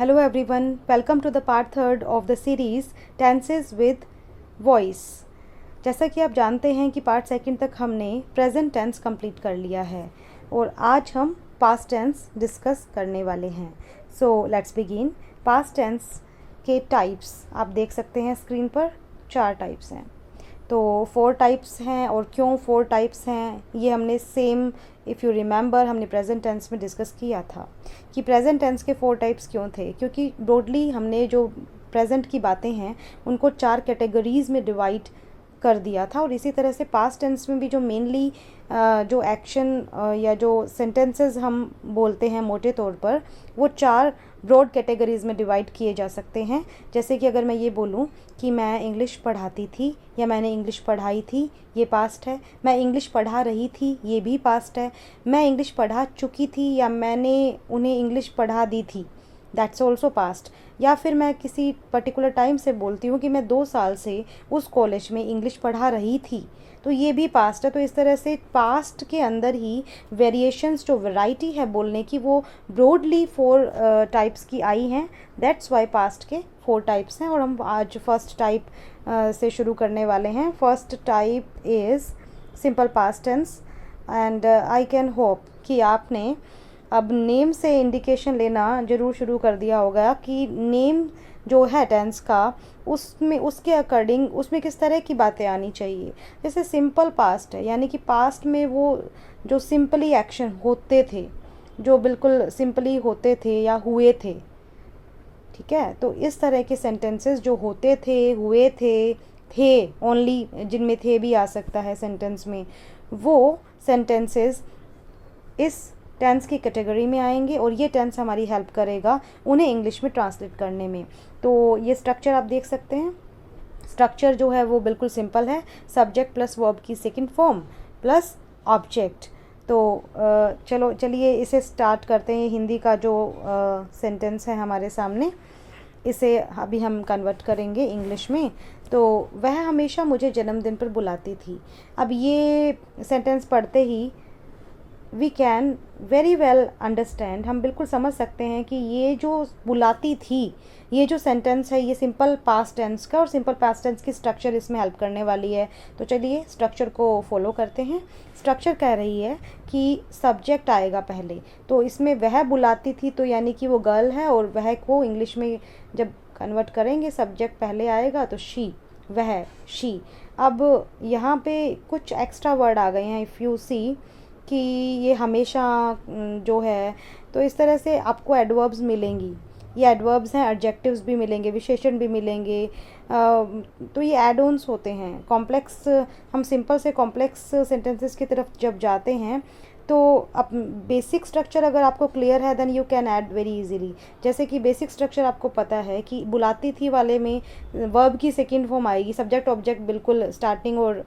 Hello everyone, welcome to the part third of the series Tenses with Voice। जैसा कि आप जानते हैं कि पार्ट सेकंड तक हमने प्रेजेंट टेंस कंप्लीट कर लिया है और आज हम पास्ट टेंस डिस्कस करने वाले हैं। So let's begin. Past tense के टाइप्स आप देख सकते हैं स्क्रीन पर, 4 टाइप्स हैं। तो 4 टाइप्स हैं और क्यों 4 टाइप्स हैं ये हमने सेम इफ़ यू रिमेंबर हमने प्रेजेंट टेंस में डिस्कस किया था कि प्रेजेंट टेंस के 4 टाइप्स क्यों थे, क्योंकि ब्रॉडली हमने जो प्रेजेंट की बातें हैं उनको 4 कैटेगरीज़ में डिवाइड कर दिया था। और इसी तरह से पास्ट टेंस में भी जो मेनली जो एक्शन या जो सेंटेंसेस हम बोलते हैं मोटे तौर पर, वो 4 ब्रॉड कैटेगरीज़ में डिवाइड किए जा सकते हैं। जैसे कि अगर मैं ये बोलूँ कि मैं इंग्लिश पढ़ाती थी या मैंने इंग्लिश पढ़ाई थी, ये पास्ट है। मैं इंग्लिश पढ़ा रही थी, ये भी पास्ट है। मैं इंग्लिश पढ़ा चुकी थी या मैंने उन्हें इंग्लिश पढ़ा दी थी, दैट्स ऑल्सो पास्ट। या फिर मैं किसी पर्टिकुलर टाइम से बोलती हूँ कि मैं 2 साल से उस कॉलेज में इंग्लिश पढ़ा रही थी, तो ये भी पास्ट है। तो इस तरह से पास्ट के अंदर ही वेरिएशंस, जो वैरायटी है बोलने की, वो ब्रॉडली 4 टाइप्स की आई हैं। दैट्स वाई पास्ट के 4 टाइप्स हैं। और हम आज फर्स्ट टाइप से शुरू करने वाले हैं। First type is simple past tense and I can hope कि आपने अब नेम से इंडिकेशन लेना ज़रूर शुरू कर दिया होगा कि नेम जो है टेंस का, उसमें उसके अकॉर्डिंग उसमें किस तरह की बातें आनी चाहिए। जैसे सिंपल पास्ट है, यानी कि पास्ट में वो जो सिंपली एक्शन होते थे, जो बिल्कुल सिंपली होते थे या हुए थे, ठीक है। तो इस तरह के सेंटेंसेस जो होते थे, हुए थे ओनली, जिनमें थे भी आ सकता है सेंटेंस में, वो सेंटेंसेस इस टेंस की कैटेगरी में आएंगे और ये टेंस हमारी हेल्प करेगा उन्हें इंग्लिश में ट्रांसलेट करने में। तो ये स्ट्रक्चर आप देख सकते हैं। स्ट्रक्चर जो है वो बिल्कुल सिंपल है, सब्जेक्ट प्लस वर्ब की सेकंड फॉर्म प्लस ऑब्जेक्ट। तो चलिए इसे स्टार्ट करते हैं। हिंदी का जो सेंटेंस है हमारे सामने, इसे अभी हम कन्वर्ट करेंगे इंग्लिश में। तो वह हमेशा मुझे जन्मदिन पर बुलाती थी। अब ये सेंटेंस पढ़ते ही we can very well understand, हम बिल्कुल समझ सकते हैं कि ये जो बुलाती थी, ये जो सेंटेंस है ये सिंपल पास्ट टेंस का, और सिंपल पास्ट टेंस की स्ट्रक्चर इसमें हेल्प करने वाली है। तो चलिए स्ट्रक्चर को फॉलो करते हैं। स्ट्रक्चर कह रही है कि सब्जेक्ट आएगा पहले, तो इसमें वह बुलाती थी, तो यानी कि वो गर्ल है, और वह को इंग्लिश में जब कन्वर्ट करेंगे सब्जेक्ट पहले आएगा तो शी, वह, शी। अब यहाँ पे कुछ एक्स्ट्रा वर्ड आ गए हैं, इफ़ यू सी कि ये हमेशा जो है, तो इस तरह से आपको एडवर्ब्स मिलेंगी। ये एडवर्ब्स हैं, एडजेक्टिव्स भी मिलेंगे, विशेषण भी मिलेंगे। तो ये एड ऑन्स होते हैं। कॉम्प्लेक्स, हम सिंपल से कॉम्प्लेक्स सेंटेंसेस की तरफ जब जाते हैं तो अब बेसिक स्ट्रक्चर अगर आपको क्लियर है then you can add very easily. जैसे कि बेसिक स्ट्रक्चर आपको पता है कि बुलाती थी वाले में वर्ब की सेकेंड फॉर्म आएगी, सब्जेक्ट ऑब्जेक्ट बिल्कुल स्टार्टिंग और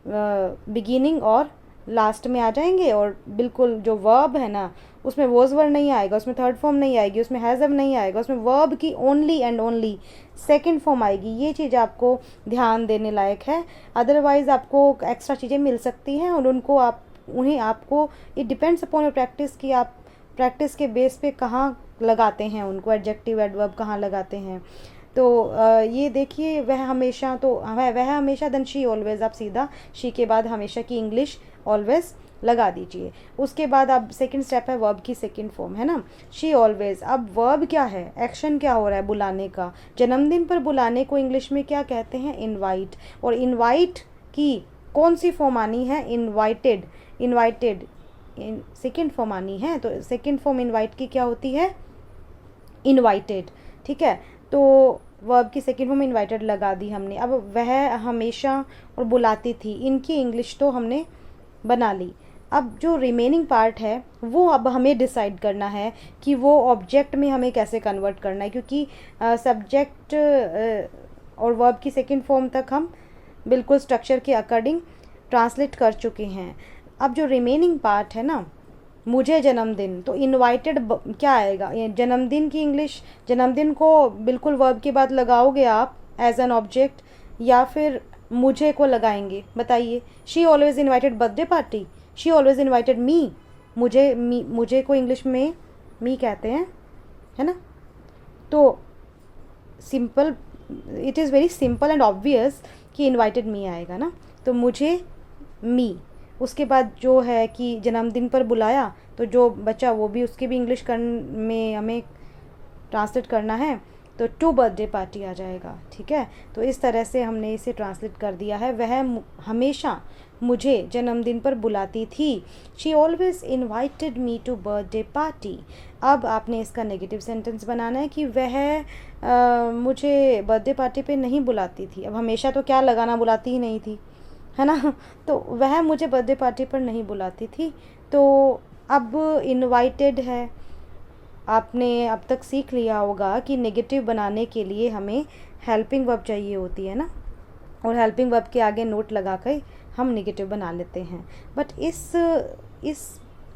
बिगिनिंग और लास्ट में आ जाएंगे, और बिल्कुल जो वर्ब है ना उसमें वॉज वर्ड नहीं आएगा, उसमें थर्ड फॉर्म नहीं आएगी, उसमें हैज़ नहीं आएगा, उसमें वर्ब की only and only second form आएगी। ये चीज़ आपको ध्यान देने लायक है। अदरवाइज़ आपको एक्स्ट्रा चीज़ें मिल सकती हैं और उन्हें आपको it depends upon your practice कि आप प्रैक्टिस के बेस पे कहाँ लगाते हैं उनको, एडजेक्टिव एडवर्ब कहाँ लगाते हैं। तो ये देखिए, वह हमेशा, तो वह हमेशा देन शी ऑलवेज, आप सीधा शी के बाद हमेशा की इंग्लिश ऑलवेज लगा दीजिए। उसके बाद अब सेकंड स्टेप है वर्ब की सेकंड फॉर्म, है ना, शी ऑलवेज। अब वर्ब क्या है, एक्शन क्या हो रहा है बुलाने का। जन्मदिन पर बुलाने को इंग्लिश में क्या कहते हैं, इनवाइट। और इनवाइट की कौन सी फॉर्म आनी है, इनवाइटेड। इनवाइटेड सेकंड फॉर्म आनी है, तो सेकंड फॉर्म इनवाइट की क्या होती है, इनवाइटेड, ठीक है। तो वर्ब की सेकंड फॉर्म इनवाइटेड लगा दी हमने। अब वह हमेशा और बुलाती थी, इनकी इंग्लिश तो हमने बना ली। अब जो रिमेनिंग पार्ट है वो अब हमें डिसाइड करना है कि वो ऑब्जेक्ट में हमें कैसे कन्वर्ट करना है, क्योंकि सब्जेक्ट और वर्ब की सेकंड फॉर्म तक हम बिल्कुल स्ट्रक्चर के अकॉर्डिंग ट्रांसलेट कर चुके हैं। अब जो रिमेनिंग पार्ट है ना, मुझे जन्मदिन, तो इनवाइटेड क्या आएगा, ये जन्मदिन की इंग्लिश, जन्मदिन को बिल्कुल वर्ब के बाद लगाओगे आप एज एन ऑब्जेक्ट, या फिर मुझे को लगाएंगे, बताइए। She always invited birthday party, she always invited me, मुझे को इंग्लिश में मी कहते हैं, है ना। तो simple, it is very simple and obvious कि इनवाइटेड मी आएगा ना, तो मुझे मी, उसके बाद जो है कि जन्मदिन पर बुलाया, तो जो बचा वो भी उसके भी इंग्लिश में हमें ट्रांसलेट करना है, तो टू बर्थडे पार्टी आ जाएगा। ठीक है, तो इस तरह से हमने इसे ट्रांसलेट कर दिया है। वह हमेशा मुझे जन्मदिन पर बुलाती थी। She always invited me to birthday party. अब आपने इसका नेगेटिव सेंटेंस बनाना है कि वह मुझे बर्थडे पार्टी पे नहीं बुलाती थी। अब हमेशा तो क्या लगाना, बुलाती ही नहीं थी, है ना। तो वह मुझे बर्थडे पार्टी पर नहीं बुलाती थी। तो अब इनवाइटेड है। आपने अब तक सीख लिया होगा कि नेगेटिव बनाने के लिए हमें हेल्पिंग वर्ब चाहिए होती है ना, और हेल्पिंग वर्ब के आगे नोट लगा कर हम नेगेटिव बना लेते हैं। बट इस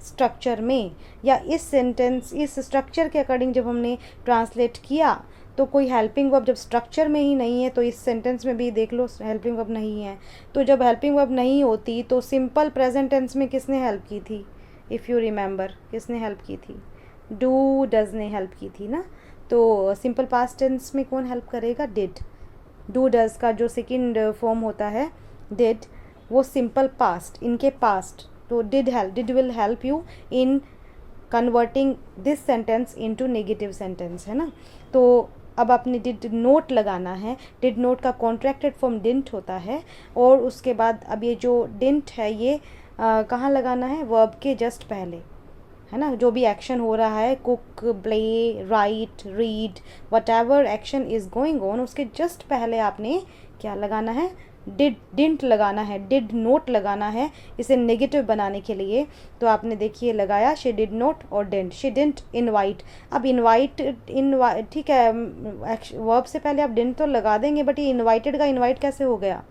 स्ट्रक्चर में या इस सेंटेंस, इस स्ट्रक्चर के अकॉर्डिंग जब हमने ट्रांसलेट किया, तो कोई हेल्पिंग वर्ब जब स्ट्रक्चर में ही नहीं है, तो इस सेंटेंस में भी देख लो हेल्पिंग वर्ब नहीं है। तो जब हेल्पिंग वर्ब नहीं होती तो सिंपल प्रेजेंट टेंस में किसने हेल्प की थी? इफ़ यू रिमेंबर, किसने हेल्प की थी? डू डज ने हेल्प की थी ना। तो सिंपल पास्ट टेंस में कौन हेल्प करेगा? डिड। डू डज का जो सेकंड फॉर्म होता है डिड, वो सिंपल पास्ट, इनके पास्ट, तो did will help you in converting this sentence into negative sentence, है ना। तो अब आपने डिड नोट लगाना है। डिड नोट का कॉन्ट्रैक्टेड फॉर्म डिंट होता है, और उसके बाद अब ये जो डिंट है ये कहाँ लगाना है? वर्ब के जस्ट पहले, है ना। जो भी एक्शन हो रहा है, cook, play, right, read, whatever action is going on, उसके जस्ट पहले आपने क्या लगाना है? डिडंट लगाना है, डिड नोट लगाना है इसे नेगेटिव बनाने के लिए। तो आपने देखिए लगाया शी डिड नोट और डिडंट, शी डिडंट इनवाइट। अब इनवाइट ठीक है, वर्ब से पहले आप डिडंट तो लगा देंगे, बट ये इनवाइटेड का इनवाइट कैसे हो गया?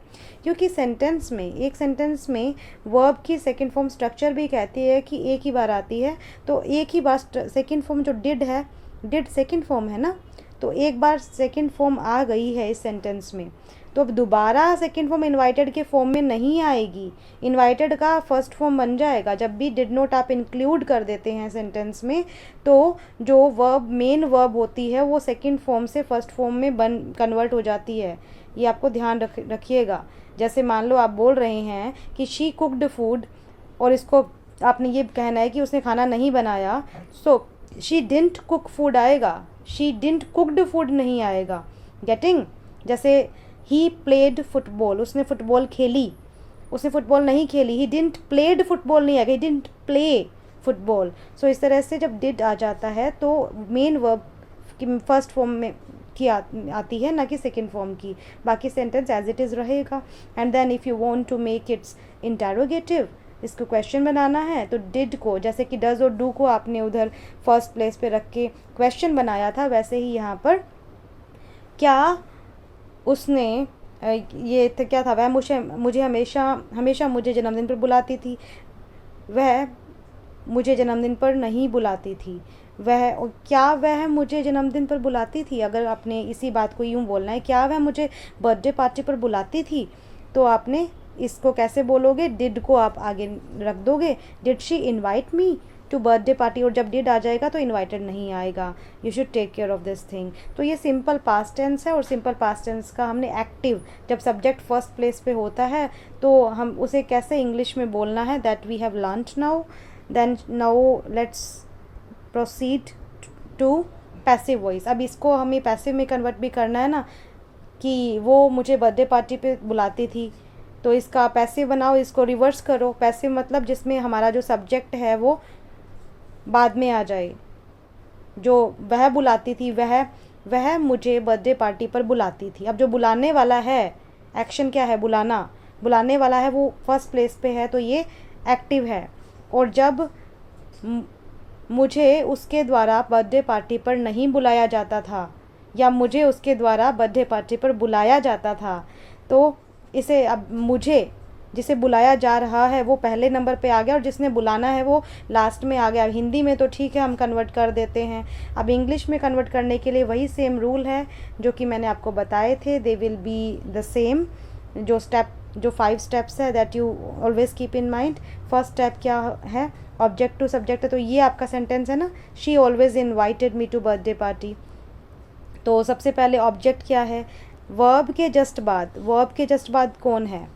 क्योंकि सेंटेंस में, एक सेंटेंस में वर्ब की सेकंड फॉर्म स्ट्रक्चर भी कहती है कि एक ही बार आती है। तो एक ही बार सेकंड फॉर्म जो डिड है, डिड सेकंड फॉर्म है ना, तो एक बार सेकंड फॉर्म आ गई है इस सेंटेंस में, तो अब दोबारा सेकंड फॉर्म इनवाइटेड के फॉर्म में नहीं आएगी। इनवाइटेड का फर्स्ट फॉर्म बन जाएगा। जब भी डिड नोट आप इंक्लूड कर देते हैं सेंटेंस में, तो जो वर्ब, मेन वर्ब होती है, वो सेकंड फॉर्म से फर्स्ट फॉर्म में कन्वर्ट हो जाती है। ये आपको ध्यान रखिएगा। जैसे मान लो आप बोल रहे हैं कि शी कुकड फूड, और इसको आपने ये कहना है कि उसने खाना नहीं बनाया, so she didn't cook food आएगा, शी डिडंट कुकड फूड नहीं आएगा। गेटिंग? जैसे ही प्लेड फुटबॉल, उसने फुटबॉल खेली, उसने फुटबॉल नहीं खेली, ही डिडंट प्लेड फुटबॉल नहीं आएगा, ही डिडंट प्ले फुटबॉल। सो इस तरह से जब डिड आ जाता है तो मेन वर्ब की फर्स्ट फॉर्म में की आती है, ना कि सेकेंड फॉर्म की। बाकी सेंटेंस एज इट इज़ रहेगा। And then if you want to make its interrogative, इसको क्वेश्चन बनाना है, तो डिड को, जैसे कि डज और डू को आपने उधर फर्स्ट प्लेस पे रख के क्वेश्चन बनाया था, वैसे ही यहाँ पर क्या उसने ये तो क्या था? वह मुझे हमेशा मुझे जन्मदिन पर बुलाती थी। वह मुझे जन्मदिन पर नहीं बुलाती थी। क्या वह मुझे जन्मदिन पर बुलाती थी? अगर आपने इसी बात को यूँ बोलना है, क्या वह मुझे बर्थडे पार्टी पर बुलाती थी, तो आपने इसको कैसे बोलोगे? डिड को आप आगे रख दोगे, did she invite me to birthday party, और जब डिड आ जाएगा तो इनवाइटेड नहीं आएगा। You should take care of this thing. तो ये सिंपल पास्ट टेंस है, और सिंपल पास्ट टेंस का हमने एक्टिव, जब सब्जेक्ट फर्स्ट प्लेस पे होता है तो हम उसे कैसे इंग्लिश में बोलना है, that we have learned now. Then now let's proceed to passive voice. अब इसको हमें पैसिव में कन्वर्ट भी करना है ना, कि वो मुझे बर्थडे पार्टी पे बुलाती थी, तो इसका पैसिव बनाओ, इसको रिवर्स करो। पैसिव मतलब जिसमें हमारा जो सब्जेक्ट है वो बाद में आ जाए। जो वह बुलाती थी, वह मुझे बर्थडे पार्टी पर बुलाती थी। अब जो बुलाने वाला है, एक्शन क्या है? बुलाने वाला है, वो फर्स्ट प्लेस पे है, तो ये एक्टिव है। और जब मुझे उसके द्वारा बर्थडे पार्टी पर नहीं बुलाया जाता था, या मुझे उसके द्वारा बर्थडे पार्टी पर बुलाया जाता था, तो इसे अब मुझे, जिसे बुलाया जा रहा है वो पहले नंबर पे आ गया, और जिसने बुलाना है वो लास्ट में आ गया। हिंदी में तो ठीक है, हम कन्वर्ट कर देते हैं। अब इंग्लिश में कन्वर्ट करने के लिए वही सेम रूल है जो कि मैंने आपको बताए थे। They will be the same. जो 5 स्टेप्स है, that you always keep in mind. First step क्या है? ऑब्जेक्ट टू सब्जेक्ट है, तो ये आपका सेंटेंस है ना, she always invited me to birthday party. तो सबसे पहले ऑब्जेक्ट क्या है, वर्ब के जस्ट बाद कौन है,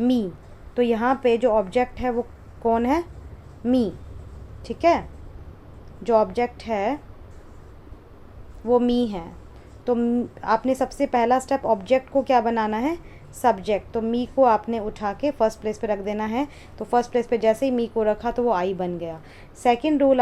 मी। तो यहाँ पे जो ऑब्जेक्ट है वो कौन है, मी। ठीक है, जो ऑब्जेक्ट है वो मी है। तो आपने सबसे पहला स्टेप ऑब्जेक्ट को क्या बनाना है, सब्जेक्ट। तो मी को आपने उठा के फर्स्ट प्लेस पे रख देना है। तो फर्स्ट प्लेस पे जैसे ही मी को रखा तो वो आई बन गया। सेकंड रूल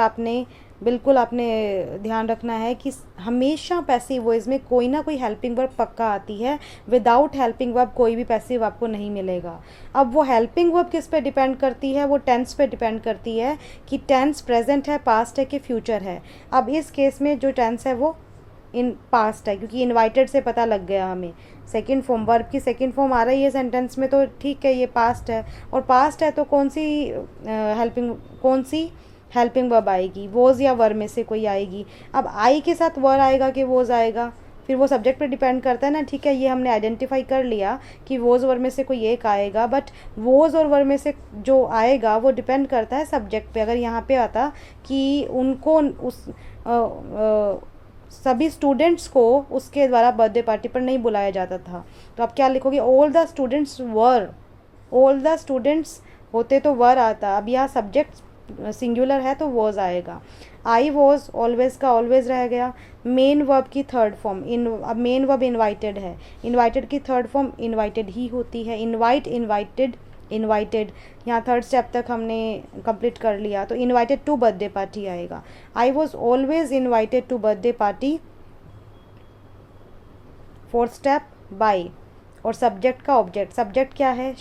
आपने ध्यान रखना है कि हमेशा पैसिव वॉइस में कोई ना कोई हेल्पिंग वर्ब पक्का आती है। विदाउट हेल्पिंग वर्ब कोई भी पैसिव आपको नहीं मिलेगा। अब वो हेल्पिंग वर्ब किस पे डिपेंड करती है, वो टेंस पे डिपेंड करती है कि टेंस प्रेजेंट है, पास्ट है कि फ्यूचर है। अब इस केस में जो टेंस है वो इन पास्ट है, क्योंकि इनवाइटेड से पता लग गया हमें। सेकंड फॉर्म, वर्ब की सेकंड फॉर्म आ रही है सेंटेंस में, तो ठीक है ये पास्ट है। और पास्ट है तो कौन सी हेल्पिंग वर्ब आएगी, वोज या वर में से कोई आएगी। अब आई के साथ वर आएगा कि वोज आएगा, फिर वो सब्जेक्ट पे डिपेंड करता है ना। ठीक है, ये हमने आइडेंटिफाई कर लिया कि वोज वर में से कोई एक आएगा, बट वोज और वर में से जो आएगा वो डिपेंड करता है सब्जेक्ट पे। अगर यहाँ पे आता कि उनको सभी स्टूडेंट्स को उसके द्वारा बर्थडे पार्टी पर नहीं बुलाया जाता था, तो आप क्या लिखोगे, all the students were. All the students होते तो वर आता, अब यहाँ सब्जेक्ट सिंगुलर है तो वॉज आएगा। आई वॉज ऑलवेज का ऑलवेज रह गया। मेन वर्ब की थर्ड फॉर्म अब मेन वर्ब इनवाइटेड है, इनवाइटेड की थर्ड फॉर्म इनवाइटेड ही होती है। इनवाइट, इनवाइटेड यहाँ थर्ड स्टेप तक हमने कंप्लीट कर लिया। तो इनवाइटेड टू बर्थडे पार्टी आएगा। I was always invited to birthday party. Fourth step by. और सब्जेक्ट का ऑब्जेक्ट, सब्जेक्ट क्या है,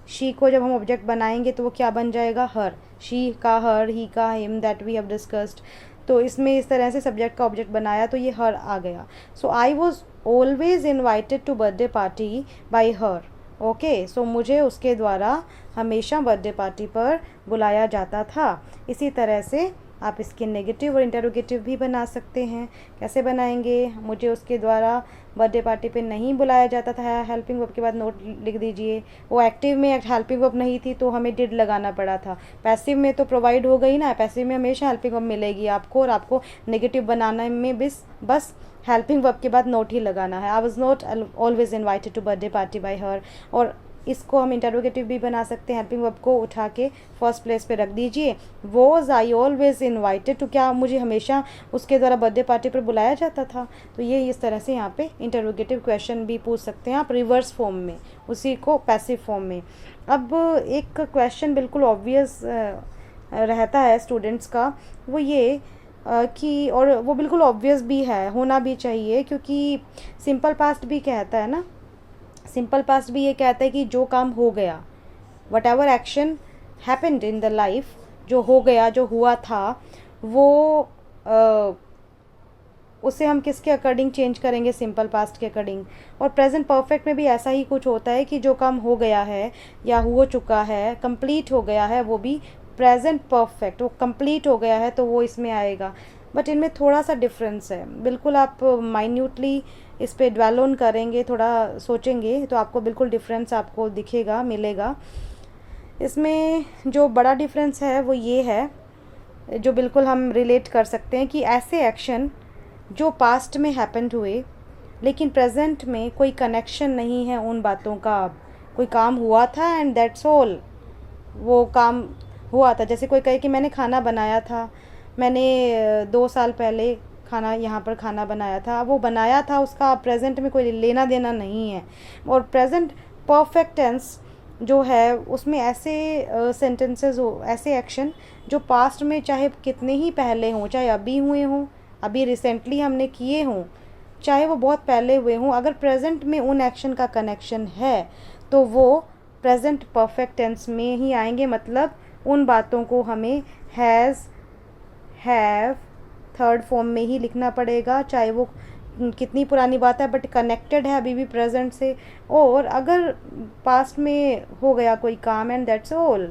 शी को जब हम ऑब्जेक्ट बनाएंगे तो वो क्या बन जाएगा, हर। शी का हर, ही का him, that we have discussed. तो इसमें इस तरह से सब्जेक्ट का ऑब्जेक्ट बनाया तो ये हर आ गया। So I was always invited to birthday party by her. Okay, so मुझे उसके द्वारा हमेशा बर्थडे पार्टी पर बुलाया जाता था। इसी तरह से आप इसके नेगेटिव और इंटरोगेटिव भी बना सकते हैं। कैसे बनाएंगे, मुझे उसके द्वारा बर्थडे पार्टी पे नहीं बुलाया जाता था, हेल्पिंग वर्ब के बाद नोट लिख दीजिए। वो एक्टिव में हेल्पिंग वर्ब नहीं थी तो हमें डिड लगाना पड़ा था। पैसिव में तो प्रोवाइड हो गई ना, पैसिव में हमेशा हेल्पिंग वर्ब मिलेगी आपको, और आपको नेगेटिव बनाने में बस हेल्पिंग वर्ब के बाद नोट ही लगाना है। I was not always invited to birthday party by her. और इसको हम इंटरोगेटिव भी बना सकते हैं, हेल्पिंग वर्ब को उठा के फर्स्ट प्लेस पे रख दीजिए। Was I always invited to, क्या मुझे हमेशा उसके द्वारा बर्थडे पार्टी पर बुलाया जाता था। तो ये इस तरह से यहाँ पे इंटरोगेटिव क्वेश्चन भी पूछ सकते हैं आप रिवर्स फॉर्म में, उसी को पैसिव फॉर्म में। अब एक क्वेश्चन बिल्कुल ऑब्वियस रहता है स्टूडेंट्स का, वो ये कि, और वो बिल्कुल ऑब्वियस भी है, होना भी चाहिए, क्योंकि सिंपल पास्ट भी कहता है ना, सिंपल पास्ट भी ये कहता है कि जो काम हो गया, what ever action happened in the life, जो हो गया, जो हुआ था, वो उसे हम किसके अकॉर्डिंग चेंज करेंगे, सिंपल पास्ट के अकॉर्डिंग। और प्रेजेंट परफेक्ट में भी ऐसा ही कुछ होता है कि जो काम हो गया है या हो चुका है, कंप्लीट हो गया है, वो भी प्रेजेंट परफेक्ट, वो कंप्लीट हो गया है तो वो इसमें आएगा। बट इनमें थोड़ा सा डिफरेंस है, बिल्कुल आप माइन्यूटली इस पे ड्वेल ऑन करेंगे, थोड़ा सोचेंगे तो आपको बिल्कुल डिफरेंस आपको दिखेगा, मिलेगा। इसमें जो बड़ा डिफरेंस है वो ये है, जो बिल्कुल हम रिलेट कर सकते हैं, कि ऐसे एक्शन जो पास्ट में हैपेंड हुए लेकिन प्रेजेंट में कोई कनेक्शन नहीं है उन बातों का। कोई काम हुआ था एंड दैट्स ऑल, वो काम हुआ था। जैसे कोई कहे कि मैंने खाना बनाया था, मैंने 2 साल पहले यहाँ पर खाना बनाया था, वो बनाया था, उसका प्रेजेंट में कोई लेना देना नहीं है। और प्रेजेंट परफेक्ट टेंस जो है उसमें ऐसे सेंटेंसेस हो, ऐसे एक्शन जो पास्ट में चाहे कितने ही पहले हों, चाहे अभी हुए हों, अभी रिसेंटली हमने किए हों, चाहे वो बहुत पहले हुए हों, अगर प्रेजेंट में उन एक्शन का कनेक्शन है तो वो प्रेजेंट परफेक्ट टेंस में ही आएंगे। मतलब उन बातों को हमें हैज़, हैव, थर्ड फॉर्म में ही लिखना पड़ेगा, चाहे वो कितनी पुरानी बात है बट कनेक्टेड है अभी भी प्रेजेंट से। और अगर पास्ट में हो गया कोई काम एंड दैट्स ऑल,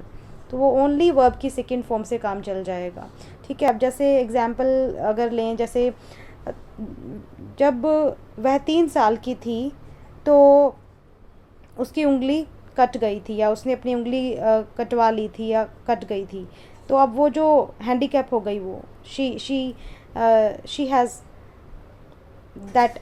तो वो ओनली वर्ब की सेकंड फॉर्म से काम चल जाएगा। ठीक है, अब जैसे एग्जांपल अगर लें, जैसे जब वह 3 साल की थी तो उसकी उंगली कट गई थी, या उसने अपनी उंगली कटवा ली थी या कट गई थी, तो अब वो जो हैंडीकैप हो गई, वो she has that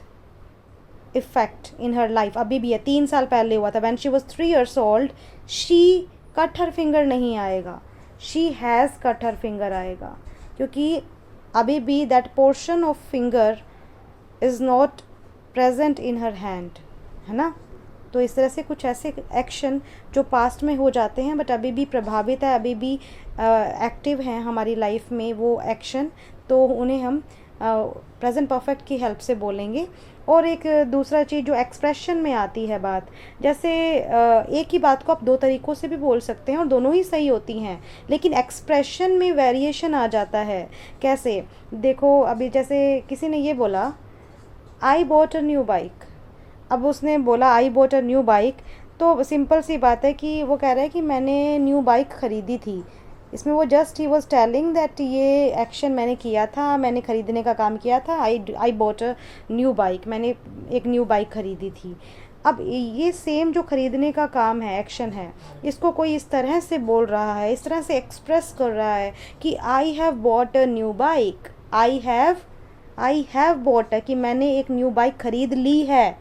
effect in her life अभी भी है, 3 साल पहले हुआ था, when she was 3 years old, she cut her finger नहीं आएगा, she has cut her finger आएगा, क्योंकि अभी भी that portion of finger is not present in her hand, है ना। तो इस तरह से कुछ ऐसे एक्शन जो पास्ट में हो जाते हैं बट अभी भी प्रभावित है, अभी भी एक्टिव हैं हमारी लाइफ में वो एक्शन, तो उन्हें हम प्रेजेंट परफेक्ट की हेल्प से बोलेंगे। और एक दूसरा चीज़ जो एक्सप्रेशन में आती है बात, जैसे एक ही बात को आप 2 तरीक़ों से भी बोल सकते हैं और दोनों ही सही होती हैं, लेकिन एक्सप्रेशन में वेरिएशन आ जाता है। कैसे, देखो अभी जैसे किसी ने ये बोला I bought a new bike, अब उसने बोला I bought a new bike, तो सिंपल सी बात है कि वो कह रहा है कि मैंने न्यू बाइक ख़रीदी थी, इसमें वो just he was telling that ये एक्शन मैंने किया था, मैंने ख़रीदने का काम किया था, I bought a new bike, मैंने एक न्यू बाइक ख़रीदी थी। अब ये सेम जो ख़रीदने का काम है, एक्शन है, इसको कोई इस तरह से बोल रहा है, इस तरह से एक्सप्रेस कर रहा है कि I have bought a new bike, I have bought, कि मैंने एक न्यू बाइक ख़रीद ली है।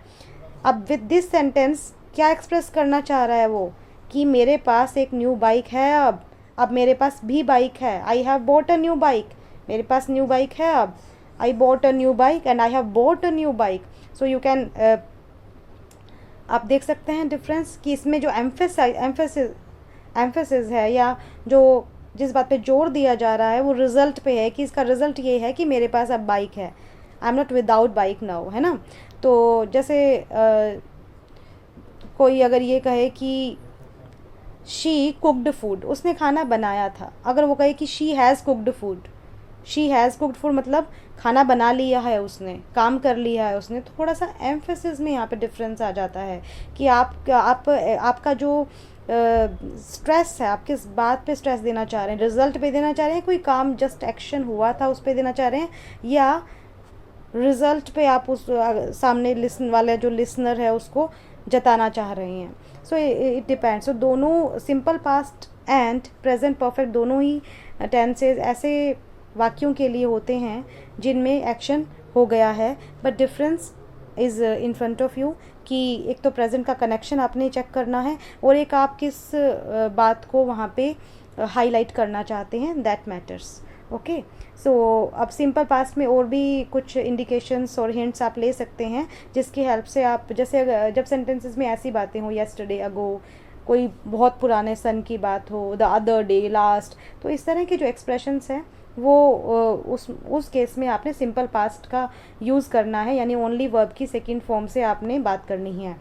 अब विद दिस सेंटेंस क्या एक्सप्रेस करना चाह रहा है वो, कि मेरे पास एक न्यू बाइक है, अब मेरे पास भी बाइक है, I have bought a new bike, मेरे पास न्यू बाइक है, अब I bought a new bike and I have bought a new bike. So you can, आप देख सकते हैं डिफरेंस कि इसमें जो एम्फेसिस है या जो जिस बात पे जोर दिया जा रहा है वो रिज़ल्ट पे है, कि इसका रिज़ल्ट ये है कि मेरे पास अब बाइक है, I am not without bike now, है ना। तो जैसे कोई अगर ये कहे कि शी कुकड फूड, उसने खाना बनाया था, अगर वो कहे कि she has cooked food, she has cooked food मतलब खाना बना लिया है उसने, काम कर लिया है उसने, तो थोड़ा सा एम्फेसिस में यहाँ पे डिफरेंस आ जाता है कि आपका जो स्ट्रेस है, आप किस बात पे स्ट्रेस देना चाह रहे हैं, रिजल्ट पे देना चाह रहे हैं, कोई काम जस्ट एक्शन हुआ था उस पर देना चाह रहे हैं, या रिज़ल्ट पे आप उस सामने लिसन वाले जो लिसनर है उसको जताना चाह रहे हैं। So it depends. सो दोनों simple past and present perfect दोनों ही टेंसेज ऐसे वाक्यों के लिए होते हैं जिनमें एक्शन हो गया है, but difference is in front of you, कि एक तो प्रेजेंट का कनेक्शन आपने चेक करना है और एक आप किस बात को वहाँ पे हाईलाइट करना चाहते हैं, दैट मैटर्स। ओके, सो अब सिंपल पास्ट में और भी कुछ इंडिकेशंस और हिंट्स आप ले सकते हैं जिसकी हेल्प से आप, जैसे जब सेंटेंसेस में ऐसी बातें हो, येस्टरडे, अगो, कोई बहुत पुराने सन की बात हो, द अदर डे, लास्ट, तो इस तरह के जो एक्सप्रेशंस हैं वो उस केस में आपने सिंपल पास्ट का यूज़ करना है, यानी ओनली वर्ब की सेकंड फॉर्म से आपने बात करनी है।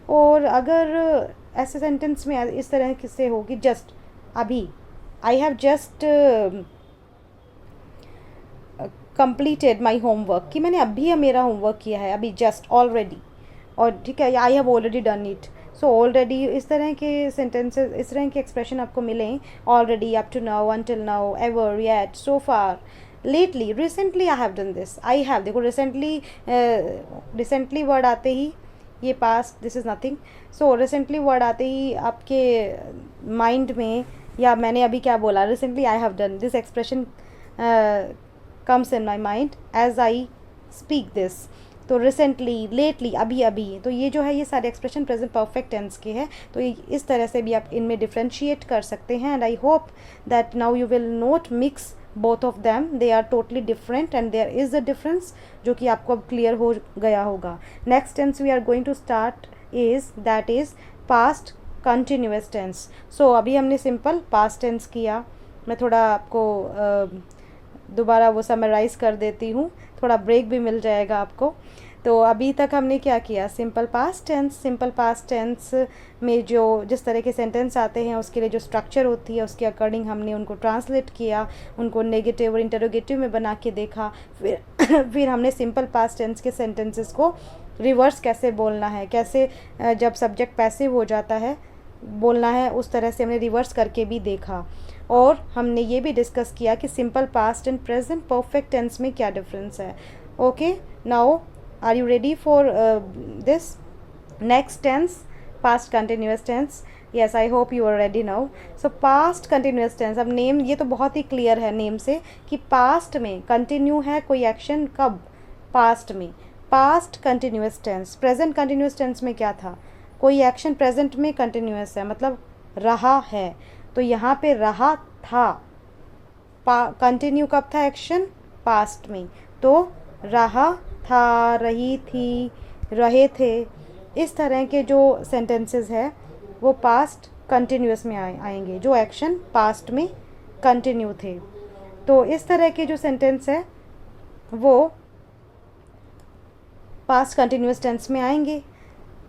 और अगर ऐसे सेंटेंस में इस तरह से हो कि जस्ट अभी, I have just completed my homework, कि मैंने अभी मेरा होमवर्क किया है, अभी जस्ट, ऑलरेडी, और ठीक है, I have already done it. So already, इस तरह के सेंटेंसेस, इस तरह के एक्सप्रेशन आपको मिलें, already, up to now, until now, ever, yet, so far, lately, recently I have done this, I have, देखो रिसेंटली वर्ड आते ही ये past, this is nothing, so recently word आते ही आपके माइंड में, या मैंने अभी क्या बोला, recently I have done this, expression comes in my mind as I speak this। तो रिसेंटली, लेटली, अभी अभी, तो ये जो है ये सारे एक्सप्रेशन प्रेजेंट परफेक्ट टेंस के हैं, तो इस तरह से भी आप इनमें डिफ्रेंशिएट कर सकते हैं। And I hope that now you will not mix both of them, they are totally different and there is a difference, जो कि आपको अब क्लियर हो गया होगा। Next tense we are going to start that is past continuous tense. So अभी हमने simple past tense किया, मैं थोड़ा आपको दोबारा वो समराइज़ कर देती हूँ, थोड़ा ब्रेक भी मिल जाएगा आपको। तो अभी तक हमने क्या किया, simple past tense, simple past tense में जो जिस तरह के सेंटेंस आते हैं उसके लिए जो स्ट्रक्चर होती है उसके अकॉर्डिंग हमने उनको ट्रांसलेट किया, उनको नेगेटिव और इंटरोगेटिव में बना के देखा, फिर हमने सिंपल पास्ट टेंस के सेंटेंसेस को रिवर्स कैसे बोलना है, कैसे जब सब्जेक्ट पैसिव हो जाता है बोलना है, उस तरह से हमने रिवर्स करके भी देखा। और हमने ये भी डिस्कस किया कि simple past and present perfect tense में क्या डिफरेंस है। Okay, now are you ready for this next tense, past continuous tense? Yes, I hope you are ready now. So past continuous tense, अब name ये तो बहुत ही clear है name से कि पास्ट में कंटिन्यू है कोई एक्शन, कब, पास्ट में। Past continuous tense, present continuous tense में क्या था, कोई एक्शन प्रेजेंट में कंटिन्यूस है मतलब रहा है, तो यहाँ पे रहा था, कंटिन्यू कब था एक्शन, पास्ट में, तो रहा था, रही थी, रहे थे, इस तरह के जो सेंटेंसेस है वो पास्ट कंटिन्यूस में आएंगे, जो एक्शन पास्ट में कंटिन्यू थे। तो इस तरह के जो सेंटेंस है वो पास्ट कंटिन्यूस टेंस में आएंगे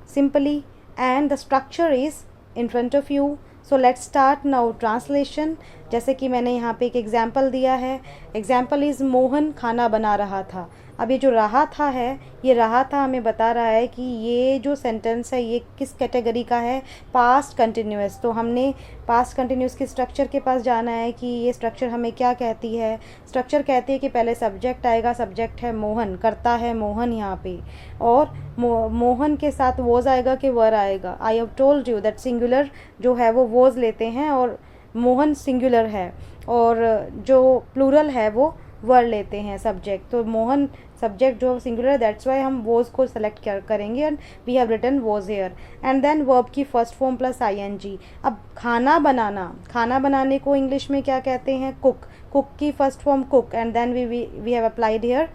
simply, and the structure is in front of you. So let's start now translation. जैसे कि मैंने यहाँ पे एक एग्जाम्पल दिया है, एग्जाम्पल इज़ मोहन खाना बना रहा था। अब ये जो रहा था है, ये रहा था हमें बता रहा है कि ये जो सेंटेंस है ये किस कैटेगरी का है, पास्ट कंटिन्यूस। तो हमने पास्ट कंटिन्यूस के स्ट्रक्चर के पास जाना है कि ये स्ट्रक्चर हमें क्या कहती है। स्ट्रक्चर कहती है कि पहले सब्जेक्ट आएगा, सब्जेक्ट है मोहन, करता है मोहन यहाँ पे, और मोहन के साथ वॉज आएगा कि वर आएगा। आई have told you that singular जो है वो वॉज लेते हैं और मोहन सिंगुलर है, और जो प्लूरल है वो वर लेते हैं सब्जेक्ट। तो मोहन सब्जेक्ट जो सिंगुलर है, दैट्स वाई हम वॉज को सेलेक्ट करेंगे, and we have written was here. And then verb की फर्स्ट फॉर्म प्लस आईएनजी। अब खाना बनाना, खाना बनाने को इंग्लिश में क्या कहते हैं, कुक, कुक की first form cook, and then we have applied here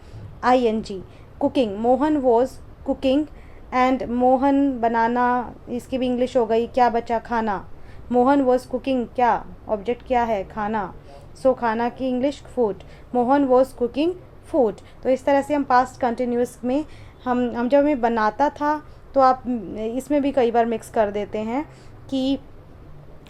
ING. Cooking, Mohan was cooking, and Mohan बनाना, इसकी भी इंग्लिश हो गई, क्या बचा, खाना। मोहन वॉज कुकिंग, क्या ऑब्जेक्ट क्या है, खाना, सो खाना की English food, Mohan was cooking food. तो इस तरह से हम पास्ट कंटिन्यूस में हम जब हमें बनाता था तो आप इसमें भी कई बार मिक्स कर देते हैं कि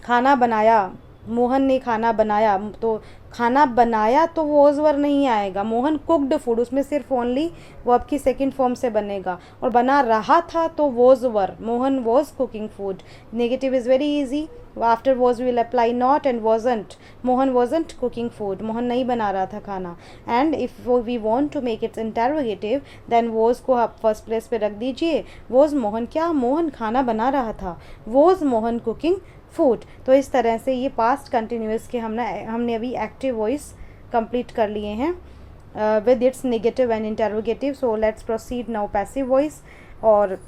खाना बनाया, मोहन ने खाना बनाया, तो खाना बनाया तो वॉज वर नहीं आएगा, मोहन कुक्ड फूड, उसमें सिर्फ ओनली वर्ब की सेकंड फॉर्म से बनेगा, और बना रहा था तो was were, Mohan was cooking food. Negative is very easy, after was will apply not and wasn't, Mohan wasn't cooking food, Mohan नहीं बना रहा था खाना। And if we want to make its interrogative then was को आप फर्स्ट प्लेस पे रख दीजिए, वॉज मोहन क्या, मोहन खाना बना रहा था, वॉज मोहन कुकिंग फूड। तो इस तरह से ये पास्ट कंटिन्यूस के हमने अभी एक्टिव वॉइस कंप्लीट कर लिए हैं with its negative and interrogative. So let's proceed now passive voice. और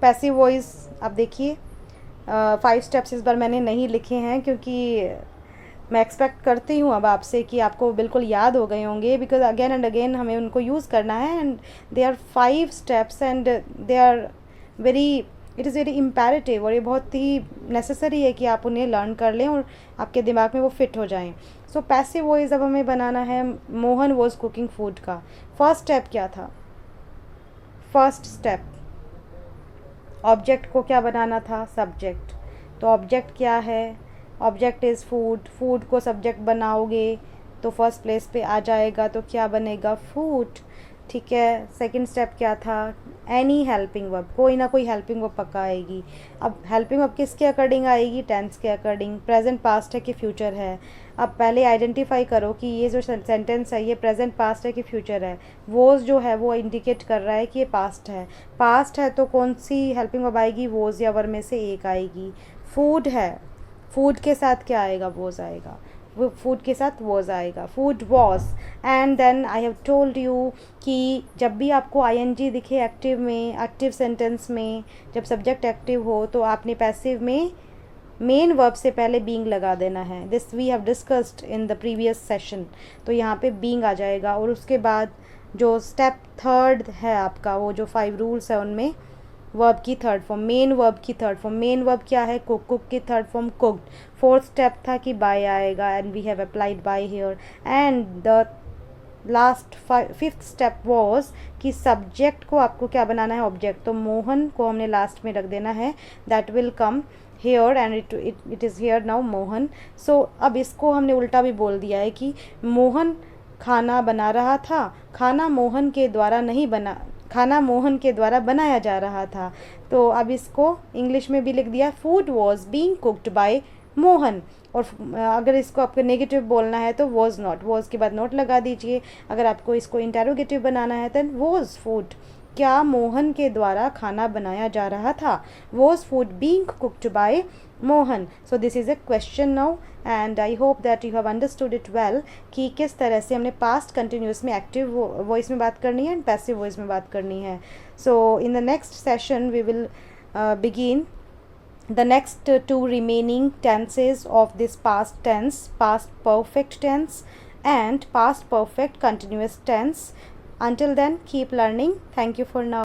पैसिव वॉइस अब देखिए 5 स्टेप्स इस बार मैंने नहीं लिखे हैं, क्योंकि मैं एक्सपेक्ट करती हूँ अब आपसे कि आपको बिल्कुल याद हो गए होंगे, बिकॉज अगेन एंड अगेन हमें उनको यूज़ करना है, and they are 5 steps and they are it is very imperative, और ये बहुत ही नेसेसरी है कि आप उन्हें लर्न कर लें और आपके दिमाग में वो फिट हो जाएं। सो पैसिव वॉइस अब हमें बनाना है मोहन वॉज कुकिंग फूड का। फर्स्ट स्टेप क्या था, फर्स्ट स्टेप ऑब्जेक्ट को क्या बनाना था, सब्जेक्ट। तो ऑब्जेक्ट क्या है, ऑब्जेक्ट इज़ फूड, फूड को सब्जेक्ट बनाओगे तो फर्स्ट प्लेस पे आ जाएगा, तो क्या बनेगा, फूड, ठीक है। सेकंड स्टेप क्या था, एनी हेल्पिंग वर्ब, कोई ना कोई हेल्पिंग वर्ब पक्का आएगी। अब हेल्पिंग वर्ब किसके अकॉर्डिंग आएगी, टेंस के अकॉर्डिंग, प्रेजेंट पास्ट है कि फ्यूचर है। अब पहले आइडेंटिफाई करो कि ये जो सेंटेंस है ये प्रेजेंट पास्ट है कि फ्यूचर है। वोज जो है वो इंडिकेट कर रहा है कि ये पास्ट है, पास्ट है तो कौन सी हेल्पिंग वर्ब आएगी, वोज या वर में से एक आएगी। फूड है, फूड के साथ क्या आएगा, वोज आएगा, वो फूड के साथ वॉज आएगा, food was. And then I have told you कि जब भी आपको आईएनजी दिखे एक्टिव में, एक्टिव सेंटेंस में, जब सब्जेक्ट एक्टिव हो तो आपने पैसिव में मेन वर्ब से पहले बीइंग लगा देना है। This we have discussed in the previous session. तो यहाँ पे बीइंग आ जाएगा, और उसके बाद जो स्टेप थर्ड है आपका, वो जो 5 रूल्स है उनमें वर्ब की थर्ड फॉर्म, मेन वर्ब की थर्ड फॉर्म, मेन वर्ब क्या है, कुक, कुक की third form cooked. Fourth step था कि बाय आएगा, and we have applied by here. And the last 5th step was कि सब्जेक्ट को आपको क्या बनाना है, ऑब्जेक्ट। तो मोहन को हमने लास्ट में रख देना है, that will come here, and it is here now Mohan. So अब इसको हमने उल्टा भी बोल दिया है कि मोहन खाना बना रहा था, खाना मोहन के द्वारा नहीं बना, खाना मोहन के द्वारा बनाया जा रहा था। तो अब इसको इंग्लिश में भी लिख दिया, food was being cooked bye Mohan. और अगर इसको आपको नेगेटिव बोलना है तो वॉज नॉट, वॉज के बाद नॉट लगा दीजिए। अगर आपको इसको इंटरोगेटिव बनाना है देन वॉज फूड क्या मोहन के द्वारा खाना बनाया जा रहा था? Was food being cooked bye Mohan? So this is a question now and I hope that you have understood it well कि किस तरह से हमने पास्ट कंटिन्यूस में एक्टिव वॉइस में बात करनी है एंड पैसिव वॉइस में बात करनी है. So in the next session we will begin the next two remaining tenses of this past tense, past perfect tense and past perfect continuous tense. Until then, keep learning. Thank you for now.